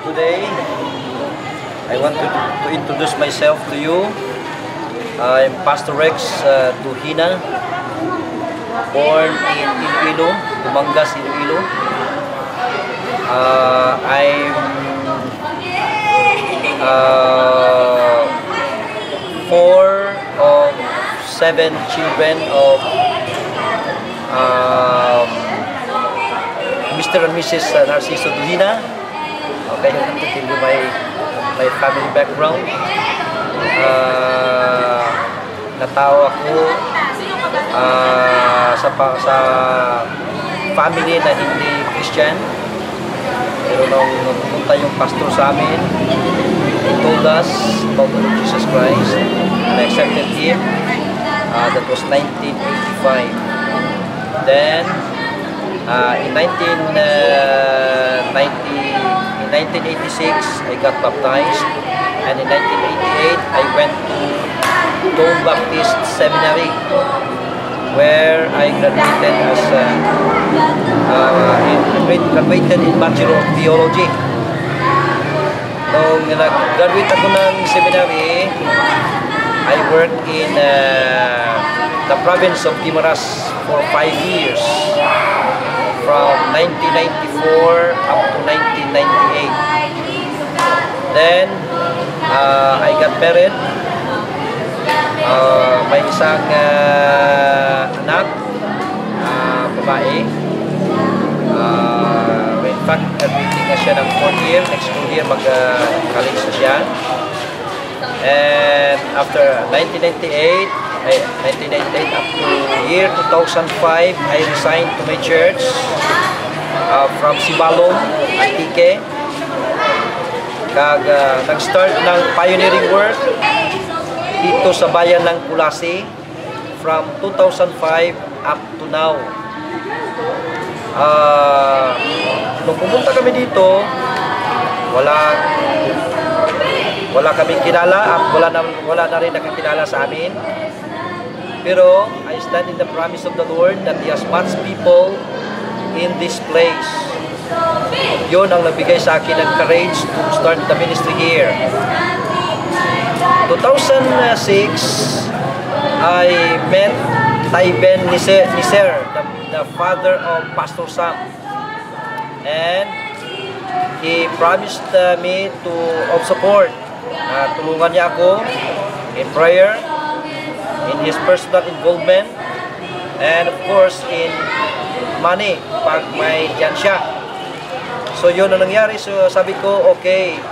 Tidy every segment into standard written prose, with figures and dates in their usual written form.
Today, I want to introduce myself to you. I'm Pastor Rex Duhina, born in Iloilo, Dumangas, Iloilo. I'm 4 of 7 children of Mr. and Mrs. Narciso Duhina. Okay, I want to tell you my family background. Natao ako sa family na hindi Christian. Pero nung pumunta yung pastor sa amin, he told us about the Lord Jesus Christ and I accepted Him. That was 1985. Then, in 1986, I got baptized, and in 1988, I went to Dome Baptist Seminary, where I graduated as graduated in Bachelor of Theology. Nung nag-graduate ako ng seminary, I worked in the province of Guimaras for 5 years, from 1994 up to 1998. Then, I got married. May isang anak, babae. In fact, graduating na siya ng 4th year. Next school year, mag-college na siya. And after 1998 up to year 2005, I resigned to my church from Sibalom, Antique. Nag-start ng pioneering work dito sa bayan ng Kulasi from 2005 up to now. Nung pumunta kami dito, wala kaming kilala at wala na rin nakakilala sa amin. Pero I stand in the promise of the Lord that He has much people in this place. Yun ang nagbigay sa akin ng courage to start the ministry here. 2006, I met Tayben Niser, the father of Pastor Sam. And he promised me of support. Tulungan niya ako in prayer, in his personal involvement, and of course in money pag may diyan siya. So yun ang nangyari. So sabi ko, okay,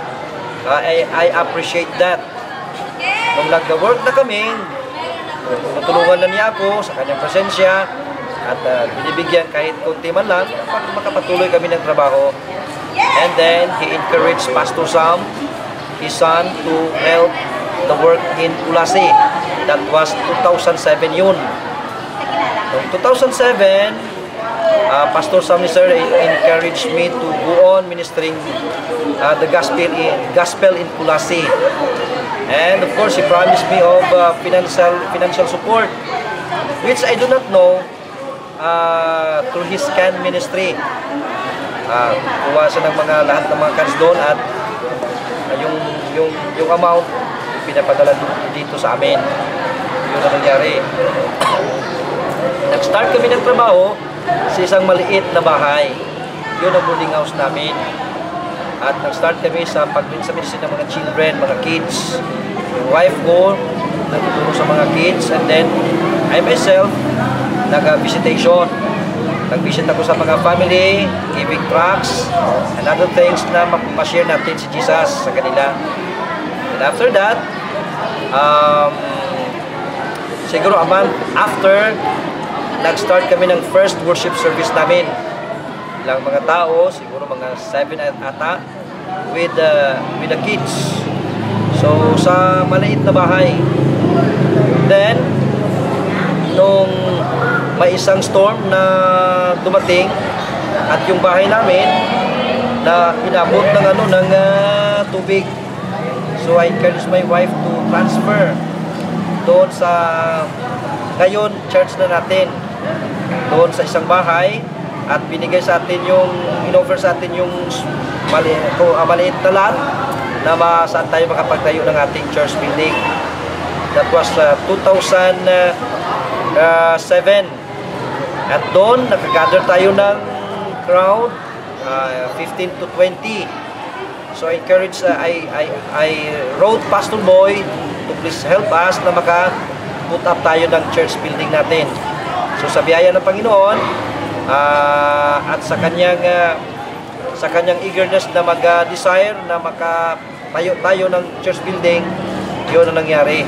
I appreciate that. Nung nag-work na kami, natulungan na niya ako sa kanyang presensya at binibigyan kahit konti man lang para makapatuloy kami ng trabaho. And then he encouraged Pastor Sam, his son, to help the work in Kulasi. That was 2007 yun. Noong 2007, Pastor Sam Sir encouraged me to go on ministering the gospel in Kulasi. And of course, he promised me of financial support, which I do not know through his can ministry. Kuha siya ng lahat ng mga cans doon at yung amount pinapadala dito sa amin. Yun ang nangyari. Nag-start kami ng trabaho sa isang maliit na bahay. Yun ang boarding house namin. At nag-start kami sa pag-ministry ng mga children, mga kids. Yung wife ko, nagtuturo sa mga kids. And then, I myself, nag-visitation. Nag-visit ako sa mga family, giving tracts, and other things na ma-share natin si Jesus sa kanila. And after that, siguro a month after, nag-start kami ng first worship service namin. Ilang mga tao, siguro mga 7 ata, with the kids. So, sa maliit na bahay. Then, nung may isang storm na dumating at yung bahay namin na inabot ng tubig. So I encouraged my wife to transfer doon sa ngayon church na natin, doon sa isang bahay, at binigay sa atin yung inoffer sa atin yung maliit na lot na saan tayo makapagtayo ng ating church building. That was 2007. At doon, nag-gather tayo ng crowd, 15 to 20. So I encourage, I wrote Pastor Boy to please help us na maka-put up tayo ng church building natin. So sa biyaya ng Panginoon, at sa kanyang eagerness na mag-desire na makatayo tayo ng church building, yun ang nangyari.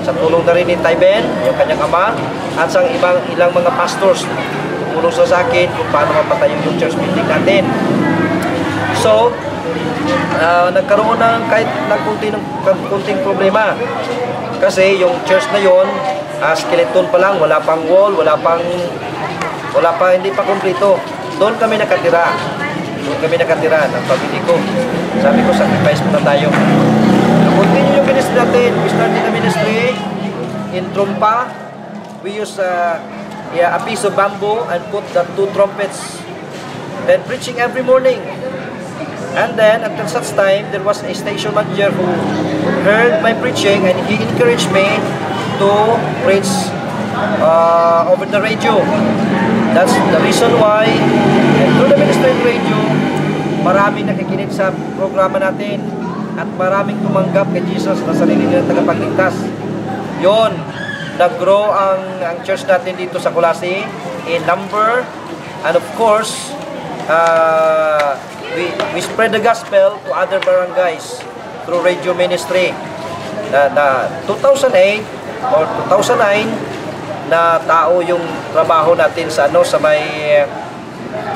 Sa tulong na rin ni Tay Ben, yung kanyang ama, at sa ilang mga pastors, tumulong sa akin kung paano mapatayo yung church building natin. So, nagkaroon ng kahit kunting problema. Kasi yung church na yon, skeleton pa lang, wala pang wall, hindi pa kumpleto. Doon kami nakatira ng pamilya ko. Sabi ko, sacrifice muna tayo. Continue yung ministry natin. We started the ministry in Trompa. We use a piece of bamboo and put the 2 trumpets. Then preaching every morning. And then, until such time, there was a station manager who heard my preaching and he encouraged me to preach over the radio. That's the reason why, through the ministry of radio, maraming nakikinig sa programa natin. At maraming tumanggap kay Jesus na sarili nilang tagapagligtas. Yon, nag-grow ang church natin dito sa Colase in number, and of course, we spread the gospel to other barangays through radio ministry. Na 2008 or 2009 na tao yung trabaho natin sa may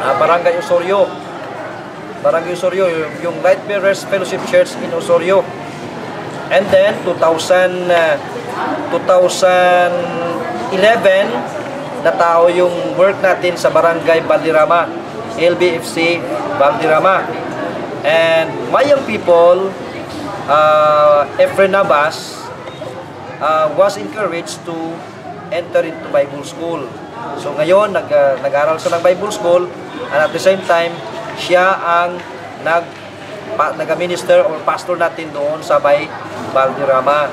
Barangay Osorio. Barangay Osorio, yung Light Bearers Fellowship Church in Osorio. And then, 2011, natao yung work natin sa Barangay Valderrama, LBFC Valderrama. And my young people, Efren Navas, was encouraged to enter into Bible school. So ngayon, nag-aral siya ng Bible school, and at the same time, siya ang nag-minister or pastor natin doon sa Valderrama.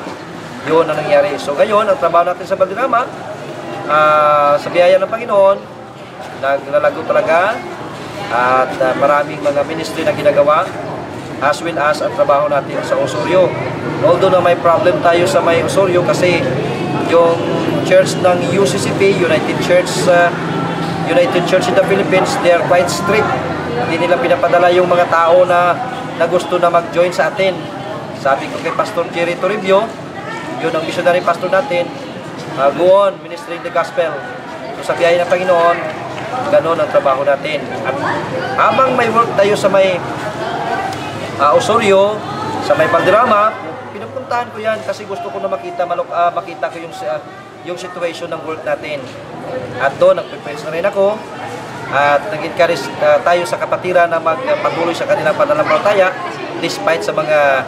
Yun ang nangyari. So ngayon, ang trabaho natin sa Valderrama, sa biyaya ng Panginoon, naglalago talaga, at maraming mga ministry na ginagawa, as well as ang trabaho natin sa Osorio. Although na may problem tayo sa may Osorio kasi yung church ng UCCP, United Church in the Philippines, they are quite strict. Hindi nila pinapadala yung mga tao na gusto na mag-join sa atin. Sabi ko kay Pastor Jerry Toribio, yun ang missionary pastor natin, go on, ministering the gospel. So sa biyaya ng Panginoon, ganoon ang trabaho natin. At habang may work tayo sa may Osorio, sa may Valderrama, pinupuntahan ko yan kasi gusto ko na makita ko yung situation ng work natin. At doon, nag-preference na rin ako. At nag-encourage tayo sa kapatiran na magpatuloy sa kanilang pananampalataya despite sa mga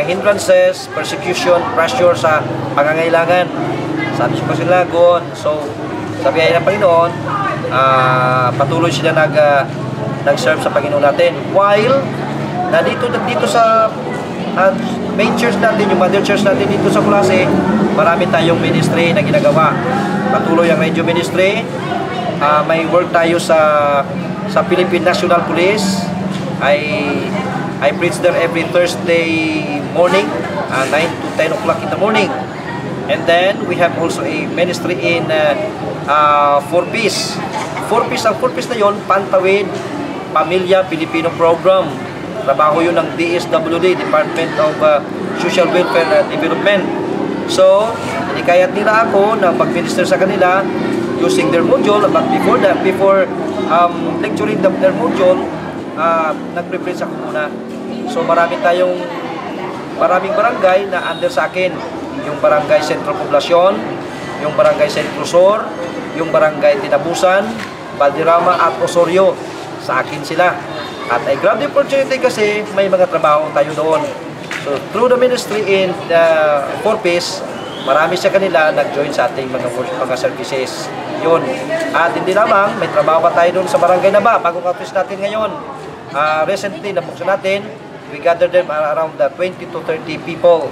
hindrances, persecution, pressure sa pangangailangan. Sabi ko sila, go. So, sa biyaya ng Panginoon, patuloy sila nag-serve sa Panginoon natin. While, dito sa main church natin, yung mother church natin dito sa Colase, marami tayong ministry na ginagawa. Patuloy ang radio ministry. May work tayo sa Philippine National Police. I preach there every Thursday morning, 9 to 10 o'clock in the morning. And then we have also a ministry in 4Ps. 4Ps, ang 4Ps na yon, Pantawid Pamilya Pilipino Program. Trabaho yun ng DSWD, Department of Social Welfare and Development. So, inikayat nila ako na mag-minister sa kanila using their module, but before lecturing their module, nag-preference ako muna. So maraming barangay na under sa akin. Yung Barangay Sentro Poblacion, yung Barangay Sentro Sur, yung Barangay Tinabusan, Valderrama at Osorio. Sa akin sila. At I grab the opportunity kasi may mga trabaho tayo doon. So through the ministry in the 4Ps, marami sa kanila nag-join sa ating mga services. Yun. At hindi lamang, may trabaho pa tayo doon sa Barangay Naba, bagong office natin ngayon. recently, nabuksan natin, we gathered them around 20 to 30 people.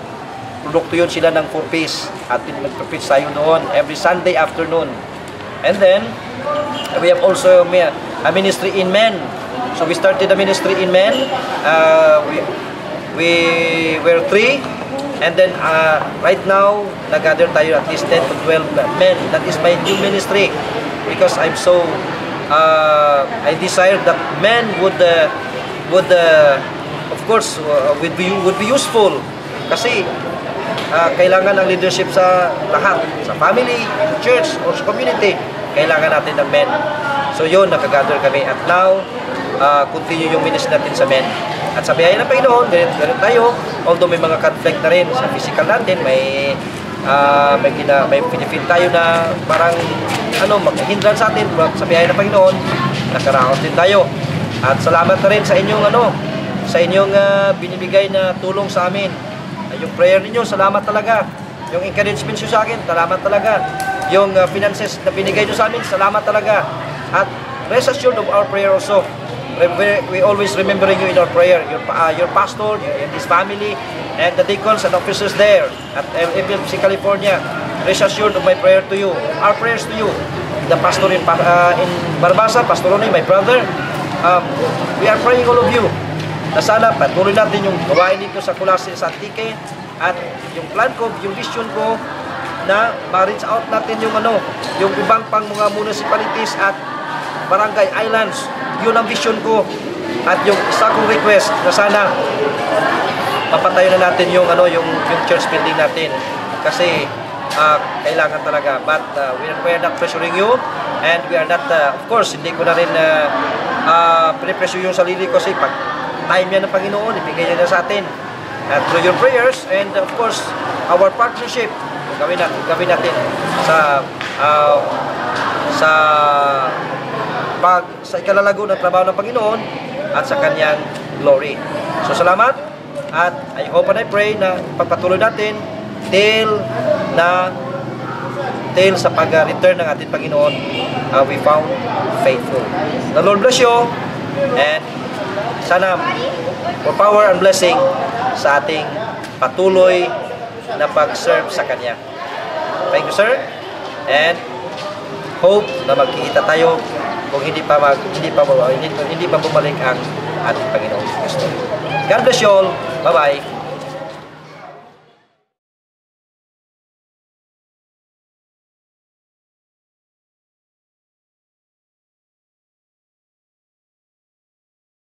Produkto yun sila ng 4-piece. At nag-preach tayo doon every Sunday afternoon. And then, we have also a ministry in men. So we started the ministry in men. We were 3. And then, right now, nag-gather tayo at least 10 to 12 men. That is my new ministry. Because I'm so, I desire that men would of course, would be useful. Kasi, kailangan ng leadership sa lahat, sa family, church, or sa community. Kailangan natin ng men. So yun, nakagather kami. At now, continue yung ministry natin sa men. At sa biyaya ng Panginoon, ganun tayo. Although may mga conflict na rin sa physical natin, may pinifeel tayo na parang maghihindran sa atin. Sa biyaya ng Panginoon, nakaraos din tayo. At salamat na rin sa inyong binibigay na tulong sa amin. Yung prayer ninyo, salamat talaga. Yung encouragement nyo sa akin, salamat talaga. Yung finances na binigay nyo sa amin, salamat talaga. At rest assured of our prayer also. We always remembering you in our prayer. Your pastor, his family, and the deacons and officers there at FFC California. Rest assured of my prayer to you. Our prayers to you. The pastor in Barbasa, Pastor Ronnie, my brother. We are praying all of you. Na sana patuloy natin yung gawain dito sa Colossus sa Antique, at yung plan ko, yung vision ko na ma-reach out natin yung ibang pang mga municipalities at barangay islands. Yun ang vision ko. At yung isa kong request na sana mapatayo na natin yung church building natin. Kasi kailangan talaga. But we are not pressuring you, and we are not of course hindi ko na rin pinipressure yung sarili ko kasi pag time yan ng Panginoon, ibigay niya na sa atin. And through your prayers and of course, our partnership, gawin natin sa ikalalago ng trabaho ng Panginoon at sa Kanyang glory. So salamat, at I hope and I pray na pagpatuloy natin till sa pag-return ng ating Panginoon, we found faithful. The Lord bless you, and sana for power and blessing sa ating patuloy na pag-serve sa Kanya. Thank you, sir. And hope na magkikita tayo kung hindi pa bumalik ang ating Panginoong Kristo. God bless you all. Bye-bye.